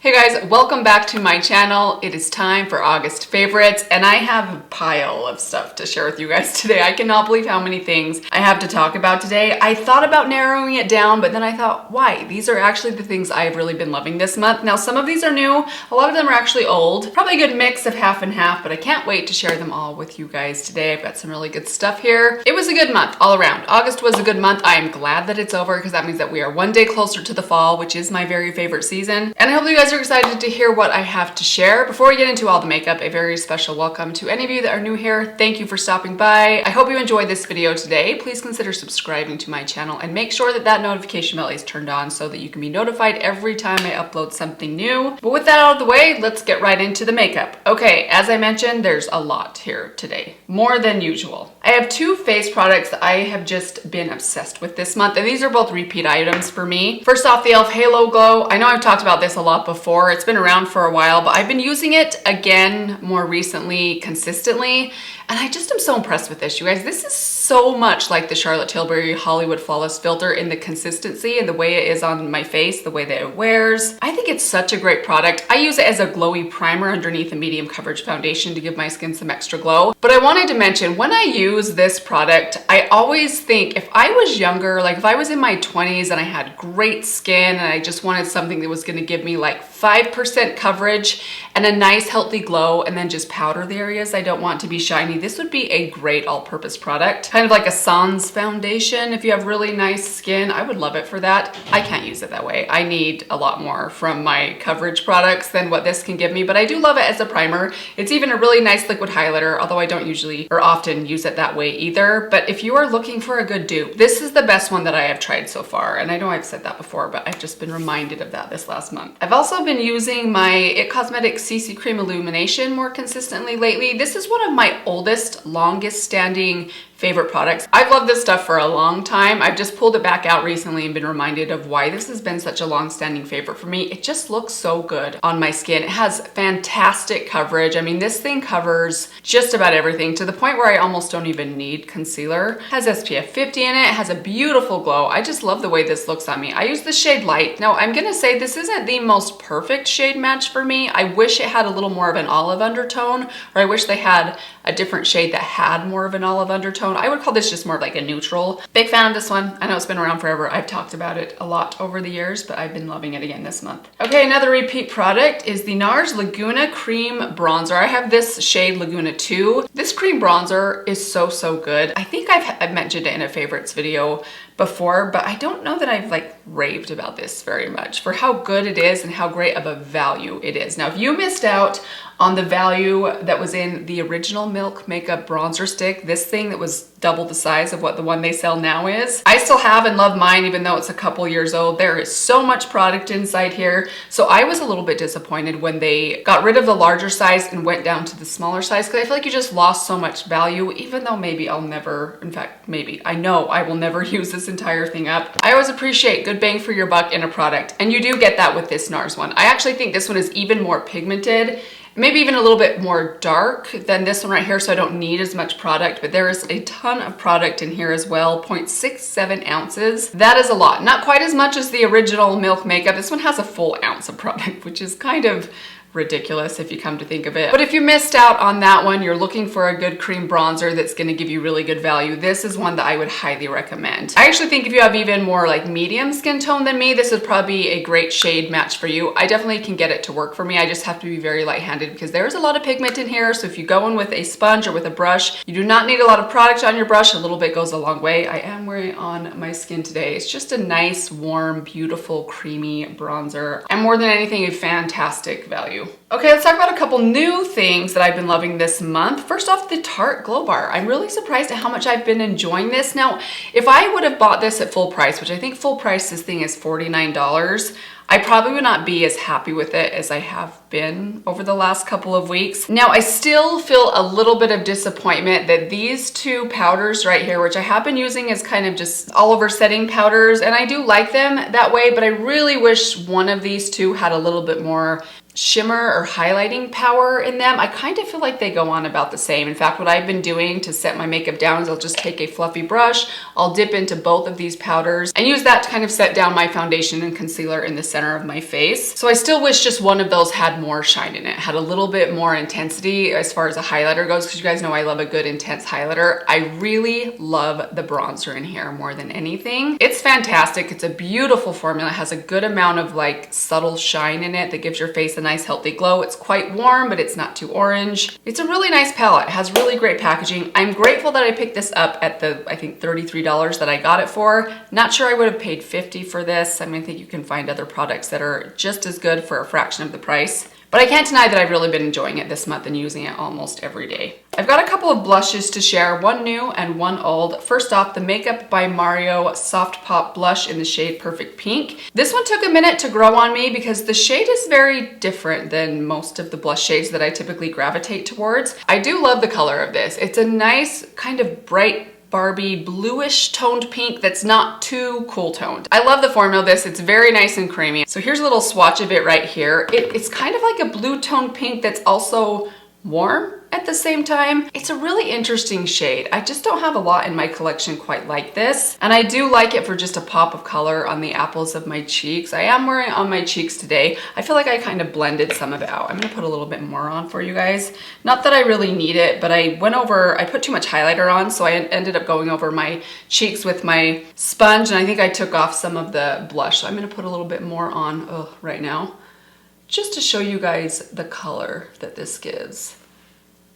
Hey guys, welcome back to my channel. It is time for August favorites and I have a pile of stuff to share with you guys today. I cannot believe how many things I have to talk about today. I thought about narrowing it down, but then I thought, why? These are actually the things I've really been loving this month. Now, some of these are new. A lot of them are actually old. Probably a good mix of half and half, but I can't wait to share them all with you guys today. I've got some really good stuff here. It was a good month all around. August was a good month. I am glad that it's over because that means that we are one day closer to the fall, which is my very favorite season. And I hope you guys are excited to hear what I have to share. Before we get into all the makeup, a very special welcome to any of you that are new here. Thank you for stopping by. I hope you enjoyed this video today. Please consider subscribing to my channel and make sure that that notification bell is turned on so that you can be notified every time I upload something new. But with that out of the way, let's get right into the makeup. Okay, as I mentioned, there's a lot here today, more than usual. I have two face products that I have just been obsessed with this month, and these are both repeat items for me. First off, the e.l.f. Halo Glow. I know I've talked about this a lot before. It's been around for a while, but I've been using it again more recently, consistently, and I just am so impressed with this, you guys. This is so much like the Charlotte Tilbury Hollywood Flawless Filter in the consistency and the way it is on my face, the way that it wears. I think it's such a great product. I use it as a glowy primer underneath a medium coverage foundation to give my skin some extra glow. But I wanted to mention, when I use this product, I always think if I was younger, like if I was in my 20s and I had great skin and I just wanted something that was gonna give me like 5% coverage and a nice healthy glow and then just powder the areas I don't want to be shiny, this would be a great all-purpose product. Kind of like a Sans foundation. If you have really nice skin, I would love it for that. I can't use it that way. I need a lot more from my coverage products than what this can give me, but I do love it as a primer. It's even a really nice liquid highlighter, although I don't usually or often use it that way either. But if you are looking for a good dupe, this is the best one that I have tried so far. And I know I've said that before, but I've just been reminded of that this last month. I've also been using my IT Cosmetics CC Cream Illumination more consistently lately. This is one of my oldest, longest standing favorite products. I've loved this stuff for a long time. I've just pulled it back out recently and been reminded of why this has been such a long-standing favorite for me. It just looks so good on my skin. It has fantastic coverage. I mean, this thing covers just about everything to the point where I almost don't even need concealer. It has SPF 50 in it. It has a beautiful glow. I just love the way this looks on me. I use the shade Light. Now, I'm gonna say this isn't the most perfect shade match for me. I wish it had a little more of an olive undertone, or I wish they had a different shade that had more of an olive undertone. I would call this just more of like a neutral. Big fan of this one. I know it's been around forever. I've talked about it a lot over the years, but I've been loving it again this month. Okay, another repeat product is the NARS Laguna Cream Bronzer. I have this shade Laguna 2. This cream bronzer is so good. I think I've mentioned it in a favorites video before, but I don't know that I've like raved about this very much for how good it is and how great of a value it is. Now, if you missed out on the value that was in the original Milk Makeup Bronzer Stick, this thing that was double the size of what the one they sell now is, I still have and love mine even though it's a couple years old. There is so much product inside here. So I was a little bit disappointed when they got rid of the larger size and went down to the smaller size because I feel like you just lost so much value, even though maybe I'll never, in fact, maybe, I know I will never use this entire thing up. I always appreciate good bang for your buck in a product, and you do get that with this NARS one. I actually think this one is even more pigmented, maybe even a little bit more dark than this one right here, so I don't need as much product, but there is a ton of product in here as well, 0.67 ounces. That is a lot. Not quite as much as the original Milk Makeup. This one has a full ounce of product, which is kind of ridiculous if you come to think of it. But if you missed out on that one, you're looking for a good cream bronzer that's going to give you really good value, this is one that I would highly recommend. I actually think if you have even more like medium skin tone than me, this would probably be a great shade match for you. I definitely can get it to work for me. I just have to be very light-handed because there is a lot of pigment in here. So if you go in with a sponge or with a brush, you do not need a lot of product on your brush. A little bit goes a long way. I am wearing on my skin today. It's just a nice, warm, beautiful, creamy bronzer, and more than anything, a fantastic value. Okay, let's talk about a couple new things that I've been loving this month. First off, the Tarte Glow Bar. I'm really surprised at how much I've been enjoying this. Now, if I would have bought this at full price, which I think full price this thing is $49, I probably would not be as happy with it as I have been over the last couple of weeks. Now, I still feel a little bit of disappointment that these two powders right here, which I have been using as kind of just all over setting powders, and I do like them that way, but I really wish one of these two had a little bit more shimmer or highlighting power in them. I kind of feel like they go on about the same. In fact, what I've been doing to set my makeup down is I'll just take a fluffy brush, I'll dip into both of these powders and use that to kind of set down my foundation and concealer in the center of my face. So I still wish just one of those had more shine in it, had a little bit more intensity as far as a highlighter goes, because you guys know I love a good intense highlighter. I really love the bronzer in here more than anything. It's fantastic. It's a beautiful formula. It has a good amount of like subtle shine in it that gives your face a nice healthy glow. It's quite warm, but it's not too orange. It's a really nice palette. It has really great packaging. I'm grateful that I picked this up at the, I think, $33 that I got it for. Not sure I would have paid $50 for this. I mean, I think you can find other products that are just as good for a fraction of the price. But I can't deny that I've really been enjoying it this month and using it almost every day. I've got a couple of blushes to share, one new and one old. First off, the Makeup by Mario Soft Pop Blush in the shade Perfect Pink. This one took a minute to grow on me because the shade is very different than most of the blush shades that I typically gravitate towards. I do love the color of this. It's a nice kind of bright Barbie bluish toned pink that's not too cool toned. I love the formula of this. It's very nice and creamy. So here's a little swatch of it right here. It's kind of like a blue toned pink that's also warm at the same time. It's a really interesting shade. I just don't have a lot in my collection quite like this. And I do like it for just a pop of color on the apples of my cheeks. I am wearing it on my cheeks today. I feel like I kind of blended some of it out. I'm gonna put a little bit more on for you guys. Not that I really need it, but I put too much highlighter on, so I ended up going over my cheeks with my sponge, and I think I took off some of the blush. So I'm gonna put a little bit more on right now, just to show you guys the color that this gives.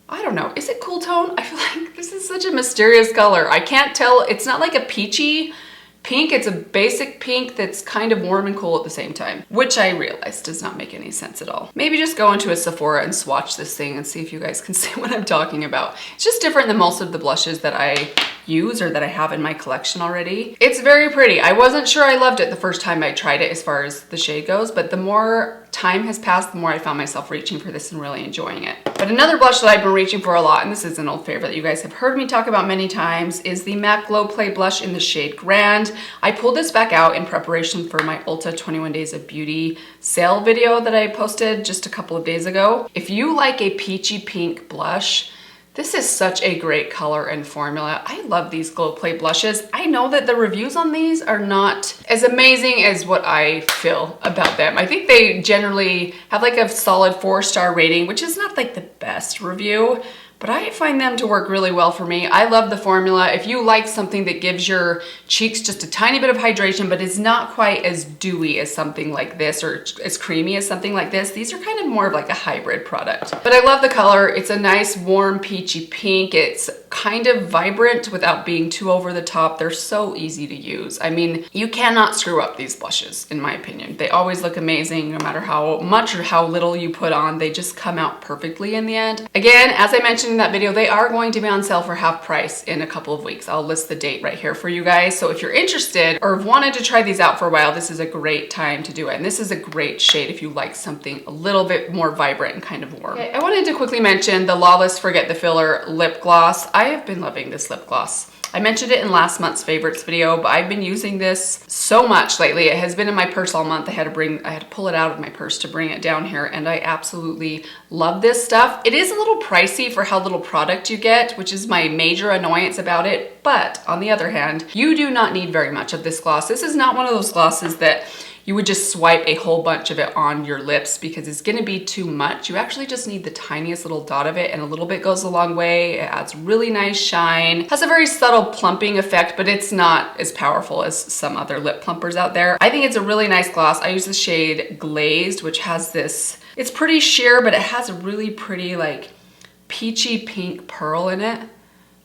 I don't know, is it cool tone? I feel like this is such a mysterious color. I can't tell, it's not like a peachy pink, it's a basic pink that's kind of warm and cool at the same time, which I realize does not make any sense at all. Maybe just go into a Sephora and swatch this thing and see if you guys can see what I'm talking about. It's just different than most of the blushes that I use or that I have in my collection already. It's very pretty. I wasn't sure I loved it the first time I tried it as far as the shade goes, but the more time has passed, the more I found myself reaching for this and really enjoying it. But another blush that I've been reaching for a lot, and this is an old favorite that you guys have heard me talk about many times, is the MAC Glow Play Blush in the shade Grand. I pulled this back out in preparation for my Ulta 21 Days of Beauty sale video that I posted just a couple of days ago. If you like a peachy pink blush, this is such a great color and formula. I love these Glow Play blushes. I know that the reviews on these are not as amazing as what I feel about them. I think they generally have like a solid 4-star rating, which is not like the best review, but I find them to work really well for me. I love the formula. If you like something that gives your cheeks just a tiny bit of hydration, but is not quite as dewy as something like this or as creamy as something like this, these are kind of more of like a hybrid product. But I love the color. It's a nice warm peachy pink. It's kind of vibrant without being too over the top. They're so easy to use. I mean, you cannot screw up these blushes, in my opinion. They always look amazing no matter how much or how little you put on. They just come out perfectly in the end. Again, as I mentioned in that video, they are going to be on sale for half price in a couple of weeks. I'll list the date right here for you guys. So if you're interested or have wanted to try these out for a while, this is a great time to do it. And this is a great shade if you like something a little bit more vibrant and kind of warm. Okay, I wanted to quickly mention the Lawless Forget the Filler lip gloss. I have been loving this lip gloss. I mentioned it in last month's favorites video, but I've been using this so much lately. It has been in my purse all month. I had to pull it out of my purse to bring it down here, and I absolutely love this stuff. It is a little pricey for how little product you get, which is my major annoyance about it. But on the other hand, you do not need very much of this gloss. This is not one of those glosses that you would just swipe a whole bunch of it on your lips because it's gonna be too much. You actually just need the tiniest little dot of it, and a little bit goes a long way. It adds really nice shine. Has a very subtle plumping effect, but it's not as powerful as some other lip plumpers out there. I think it's a really nice gloss. I use the shade Glazed, which has this, it's pretty sheer, but it has a really pretty like peachy pink pearl in it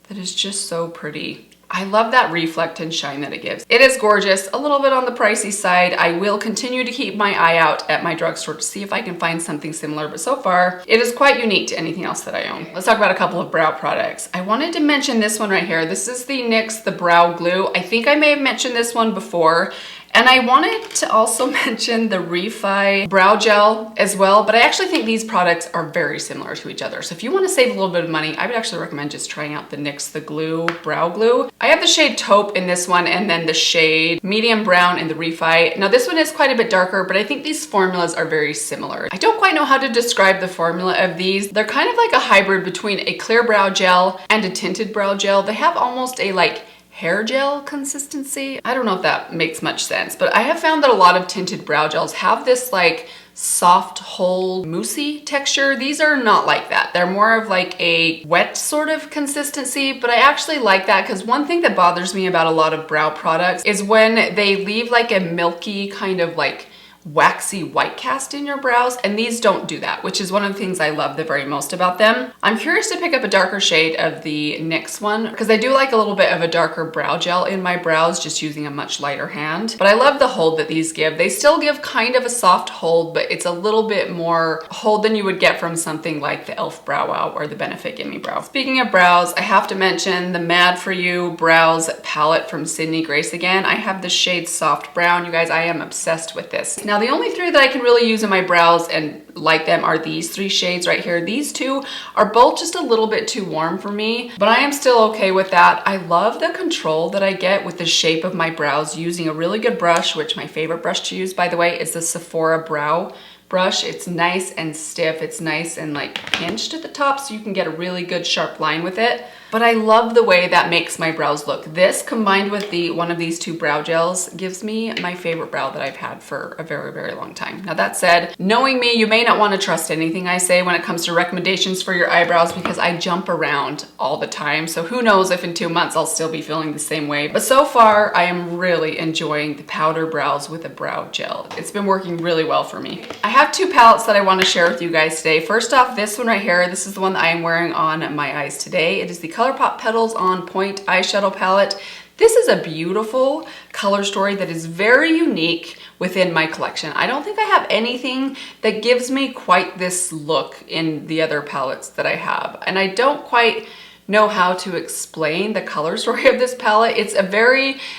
that is just so pretty. I love that reflect and shine that it gives. It is gorgeous, a little bit on the pricey side. I will continue to keep my eye out at my drugstore to see if I can find something similar, but so far it is quite unique to anything else that I own. Let's talk about a couple of brow products. I wanted to mention this one right here. This is the NYX The Brow Glue. I think I may have mentioned this one before. And I wanted to also mention the Refi Brow Gel as well, but I actually think these products are very similar to each other. So if you want to save a little bit of money, I would actually recommend just trying out the NYX The Glue Brow Glue. I have the shade Taupe in this one and then the shade Medium Brown in the Refi. Now this one is quite a bit darker, but I think these formulas are very similar. I don't quite know how to describe the formula of these. They're kind of like a hybrid between a clear brow gel and a tinted brow gel. They have almost a like hair gel consistency. I don't know if that makes much sense, but I have found that a lot of tinted brow gels have this like soft hold moussey texture. These are not like that. They're more of like a wet sort of consistency, but I actually like that because one thing that bothers me about a lot of brow products is when they leave like a milky kind of like waxy white cast in your brows, and these don't do that, which is one of the things I love the very most about them. I'm curious to pick up a darker shade of the NYX one because I do like a little bit of a darker brow gel in my brows just using a much lighter hand, but I love the hold that these give. They still give kind of a soft hold, but it's a little bit more hold than you would get from something like the e.l.f. Brow Wow or the Benefit Gimme Brow. Speaking of brows, I have to mention the Mad For You Brows palette from Sydney Grace again. I have the shade Soft Brown. You guys, I am obsessed with this. Now, the only three that I can really use in my brows and like them are these three shades right here. These two are both just a little bit too warm for me, but I am still okay with that. I love the control that I get with the shape of my brows using a really good brush, which my favorite brush to use, by the way, is the Sephora Brow brush. It's nice and stiff. It's nice and like pinched at the top so you can get a really good sharp line with it. But I love the way that makes my brows look. This combined with one of these two brow gels gives me my favorite brow that I've had for a very, very long time. Now that said, knowing me, you may not want to trust anything I say when it comes to recommendations for your eyebrows because I jump around all the time. So who knows if in 2 months I'll still be feeling the same way. But so far, I am really enjoying the powder brows with a brow gel. It's been working really well for me. I have two palettes that I want to share with you guys today. First off, this one right here. This is the one that I am wearing on my eyes today. It is the ColourPop Petals on Point eyeshadow palette. This is a beautiful color story that is very unique within my collection. I don't think I have anything that gives me quite this look in the other palettes that I have. And I don't quite know how to explain the color story of this palette.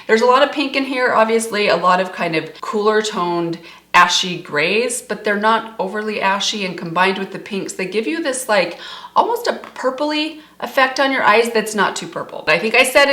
There's a lot of pink in here, obviously, a lot of kind of cooler toned ashy grays, but they're not overly ashy, and combined with the pinks, they give you this like almost a purpley effect on your eyes that's not too purple. I think I said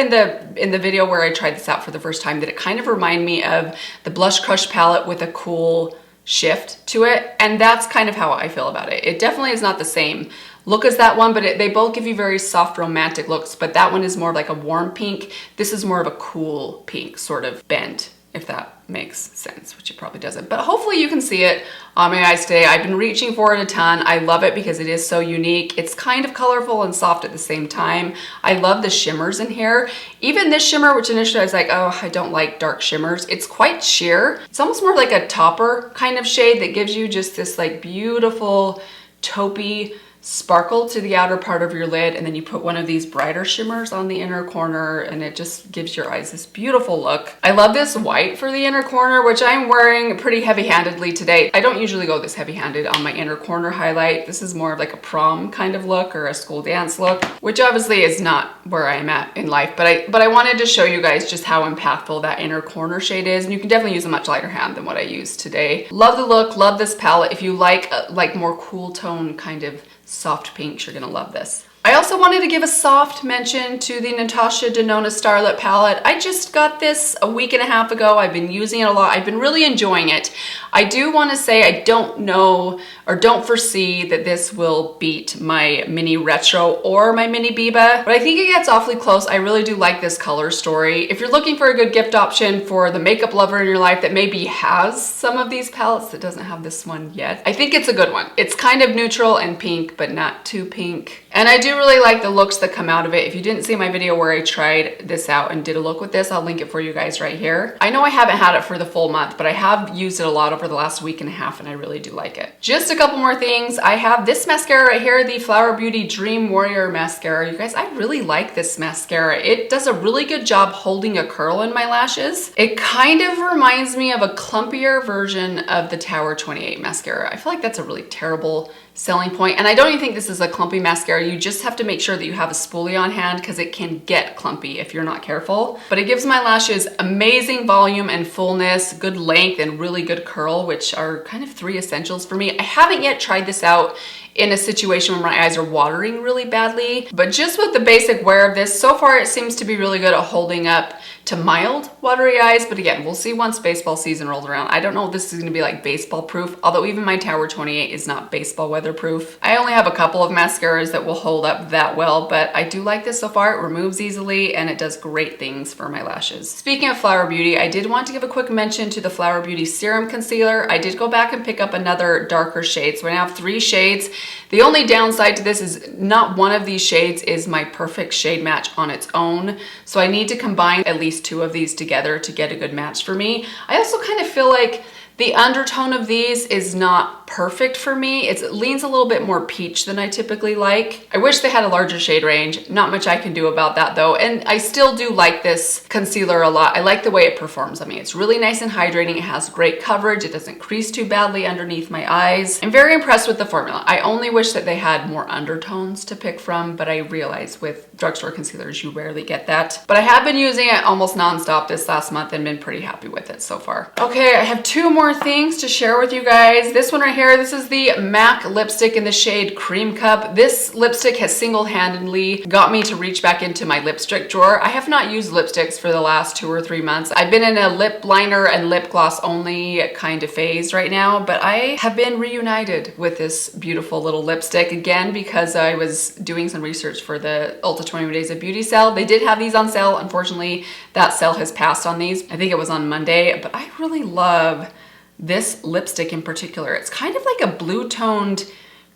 in the video where I tried this out for the first time that it kind of reminded me of the Blush Crush palette with a cool shift to it, and that's kind of how I feel about it. It definitely is not the same look as that one, but they both give you very soft romantic looks, but that one is more like a warm pink. This is more of a cool pink sort of bend, if that makes sense, which it probably doesn't, but hopefully you can see it on my eyes today. I've been reaching for it a ton. I love it because it is so unique. It's kind of colorful and soft at the same time. I love the shimmers in here. Even this shimmer, which initially I was like, oh, I don't like dark shimmers. It's quite sheer. It's almost more like a topper kind of shade that gives you just this like beautiful taupey sparkle to the outer part of your lid, and then you put one of these brighter shimmers on the inner corner and it just gives your eyes this beautiful look. I love this white for the inner corner, which I'm wearing pretty heavy-handedly today. I don't usually go this heavy-handed on my inner corner highlight. This is more of like a prom kind of look or a school dance look, which obviously is not where I am at in life, but I wanted to show you guys just how impactful that inner corner shade is, and you can definitely use a much lighter hand than what I use today. Love the look, love this palette. If you like more cool tone kind of soft pinks, you're gonna love this. I also wanted to give a soft mention to the Natasha Denona Starlit palette. I just got this a week and a half ago. I've been using it a lot. I've been really enjoying it. I do want to say I don't know or don't foresee that this will beat my Mini Retro or my Mini Biba, but I think it gets awfully close. I really do like this color story. If you're looking for a good gift option for the makeup lover in your life that maybe has some of these palettes that doesn't have this one yet, I think it's a good one. It's kind of neutral and pink, but not too pink. And I do really like the looks that come out of it. If you didn't see my video where I tried this out and did a look with this, I'll link it for you guys right here. I know I haven't had it for the full month, but I have used it a lot over the last week and a half, and I really do like it. Just a couple more things. I have this mascara right here, the Flower Beauty Dream Warrior Mascara. You guys, I really like this mascara. It does a really good job holding a curl in my lashes. It kind of reminds me of a clumpier version of the Tower 28 mascara. I feel like that's a really terrible selling point, and I don't even think this is a clumpy mascara. You just have to make sure that you have a spoolie on hand because it can get clumpy if you're not careful. But it gives my lashes amazing volume and fullness, good length, and really good curl, which are kind of 3 essentials for me. I haven't yet tried this out in a situation where my eyes are watering really badly, but just with the basic wear of this, so far it seems to be really good at holding up to mild watery eyes, but again, we'll see once baseball season rolls around. I don't know if this is gonna be like baseball proof, although even my Tower 28 is not baseball weatherproof. I only have a couple of mascaras that will hold up that well, but I do like this so far. It removes easily and it does great things for my lashes. Speaking of Flower Beauty, I did want to give a quick mention to the Flower Beauty Serum Concealer. I did go back and pick up another darker shade, so I now have 3 shades. The only downside to this is not one of these shades is my perfect shade match on its own, so I need to combine at least 2 of these together to get a good match for me. I also kind of feel like the undertone of these is not perfect for me. It leans a little bit more peach than I typically like. I wish they had a larger shade range. Not much I can do about that though. And I still do like this concealer a lot. I like the way it performs on me. It's really nice and hydrating. It has great coverage. It doesn't crease too badly underneath my eyes. I'm very impressed with the formula. I only wish that they had more undertones to pick from, but I realize with drugstore concealers, you rarely get that. But I have been using it almost nonstop this last month and been pretty happy with it so far. Okay, I have 2 more things to share with you guys. This one right here, this is the MAC lipstick in the shade Cream Cup. This lipstick has single-handedly got me to reach back into my lipstick drawer. I have not used lipsticks for the last 2 or 3 months. I've been in a lip liner and lip gloss only kind of phase right now, but I have been reunited with this beautiful little lipstick again because I was doing some research for the Ulta 21 Days of Beauty sale. They did have these on sale. Unfortunately, that sale has passed on these. I think it was on Monday, but I really love this lipstick in particular. It's kind of like a blue toned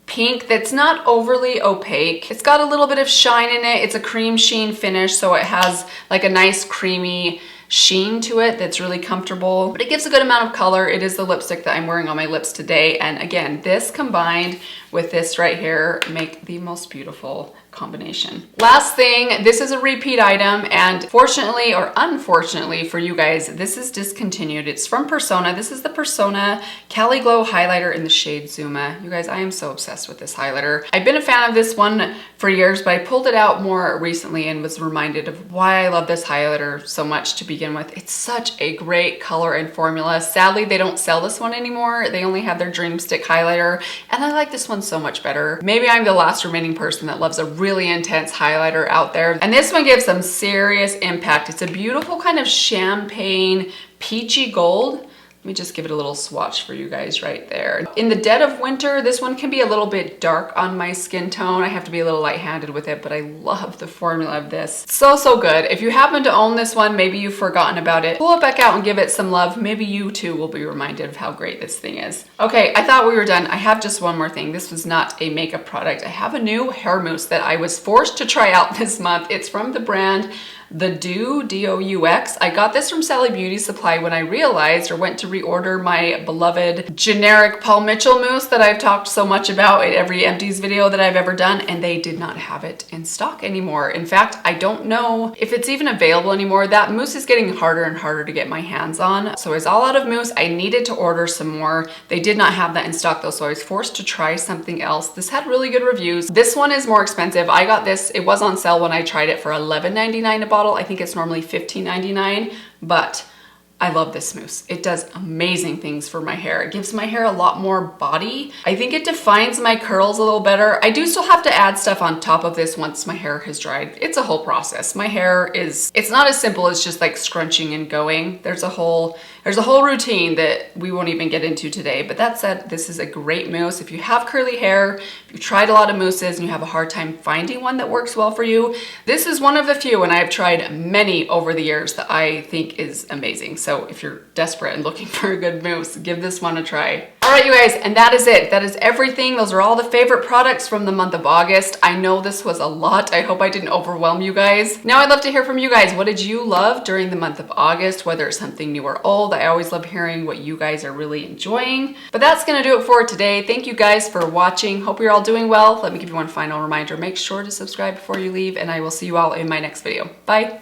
pink that's not overly opaque. It's got a little bit of shine in it. It's a cream sheen finish, so it has like a nice creamy sheen to it that's really comfortable, but it gives a good amount of color. It is the lipstick that I'm wearing on my lips today. And again, this combined with this right here make the most beautiful combination. Last thing, this is a repeat item, and fortunately or unfortunately for you guys, this is discontinued. It's from Persona. This is the Persona Cali Glow highlighter in the shade Zuma. You guys, I am so obsessed with this highlighter. I've been a fan of this one for years, but I pulled it out more recently and was reminded of why I love this highlighter so much to begin with. It's such a great color and formula. Sadly, they don't sell this one anymore. They only have their Dream Stick highlighter, and I like this one so much better. Maybe I'm the last remaining person that loves a really intense highlighter out there, and this one gives some serious impact. It's a beautiful kind of champagne peachy gold. Let me just give it a little swatch for you guys right there. In the dead of winter, this one can be a little bit dark on my skin tone. I have to be a little light-handed with it, but I love the formula of this. So good. If you happen to own this one, maybe you've forgotten about it, pull it back out and give it some love. Maybe you too will be reminded of how great this thing is. Okay, I thought we were done. I have just one more thing. This was not a makeup product. I have a new hair mousse that I was forced to try out this month. It's from the brand The Dew, D-O-U-X. I got this from Sally Beauty Supply when I realized or went to reorder my beloved generic Paul Mitchell mousse that I've talked so much about in every empties video that I've ever done, and they did not have it in stock anymore. In fact, I don't know if it's even available anymore. That mousse is getting harder and harder to get my hands on. So I was all out of mousse. I needed to order some more. They did not have that in stock though, so I was forced to try something else. This had really good reviews. This one is more expensive. I got this, it was on sale when I tried it for $11.99 a bottle. I think it's normally $15.99, but I love this mousse. It does amazing things for my hair. It gives my hair a lot more body. I think it defines my curls a little better. I do still have to add stuff on top of this once my hair has dried. It's a whole process. My hair is, it's not as simple as just like scrunching and going. There's a whole routine that we won't even get into today. But that said, this is a great mousse. If you have curly hair, if you've tried a lot of mousses and you have a hard time finding one that works well for you, this is one of the few, and I've tried many over the years, that I think is amazing. So if you're desperate and looking for a good mousse, give this one a try. All right, you guys, and that is it. That is everything. Those are all the favorite products from the month of August. I know this was a lot. I hope I didn't overwhelm you guys. Now I'd love to hear from you guys. What did you love during the month of August, whether it's something new or old? I always love hearing what you guys are really enjoying. But that's gonna do it for today. Thank you guys for watching. Hope you're all doing well. Let me give you one final reminder. Make sure to subscribe before you leave, and I will see you all in my next video. Bye.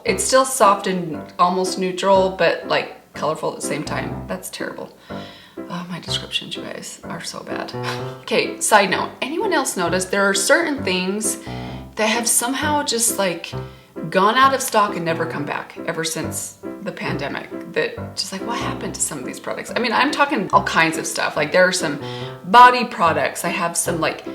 It's still soft and almost neutral, but like colorful at the same time. That's terrible. Oh, my descriptions, you guys, are so bad. Okay, side note, anyone else notice there are certain things that have somehow just like gone out of stock and never come back ever since the pandemic? That just like, what happened to some of these products? I mean, I'm talking all kinds of stuff. Like there are some body products. I have some like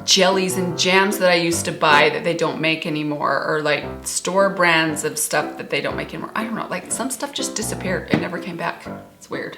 jellies and jams that I used to buy that they don't make anymore, or like store brands of stuff that they don't make anymore. I don't know, like some stuff just disappeared. It never came back. It's weird.